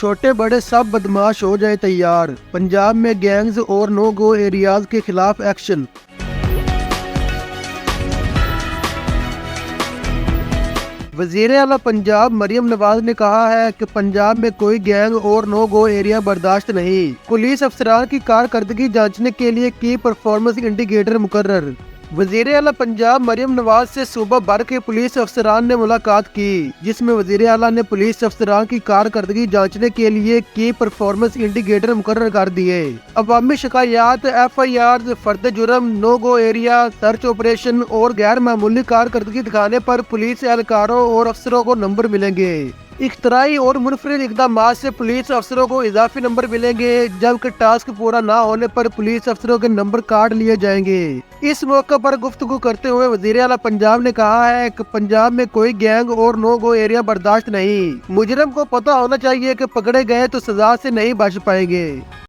چھوٹے بڑے سب بدماش ہو جائے تیار، پنجاب میں گینگز اور نو گو ایریاز کے خلاف ایکشن۔ وزیر اعلیٰ پنجاب مریم نواز نے کہا ہے کہ پنجاب میں کوئی گینگ اور نو گو ایریا برداشت نہیں۔ پولیس افسران کی کارکردگی جانچنے کے لیے کی پرفارمنس انڈیکیٹر مقرر۔ وزیر اعلیٰ پنجاب مریم نواز سے صوبہ بھر کے پولیس افسران نے ملاقات کی، جس میں وزیر اعلیٰ نے پولیس افسران کی کارکردگی جانچنے کے لیے کی پرفارمنس انڈیکیٹر مقرر کر دیے۔ عوامی شکایات، FIRs، فرد جرم، نو گو ایریا، سرچ آپریشن اور غیر معمولی کارکردگی دکھانے پر پولیس اہلکاروں اور افسروں کو نمبر ملیں گے۔ اختراعی اور منفرد اقدامات سے پولیس افسروں کو اضافی نمبر ملیں گے، جبکہ ٹاسک پورا نہ ہونے پر پولیس افسروں کے نمبر کاٹ لیے جائیں گے۔ اس موقع پر گفتگو کرتے ہوئے وزیر اعلیٰ پنجاب نے کہا ہے کہ پنجاب میں کوئی گینگ اور نو گو ایریا برداشت نہیں۔ مجرم کو پتہ ہونا چاہیے کہ پکڑے گئے تو سزا سے نہیں بچ پائیں گے۔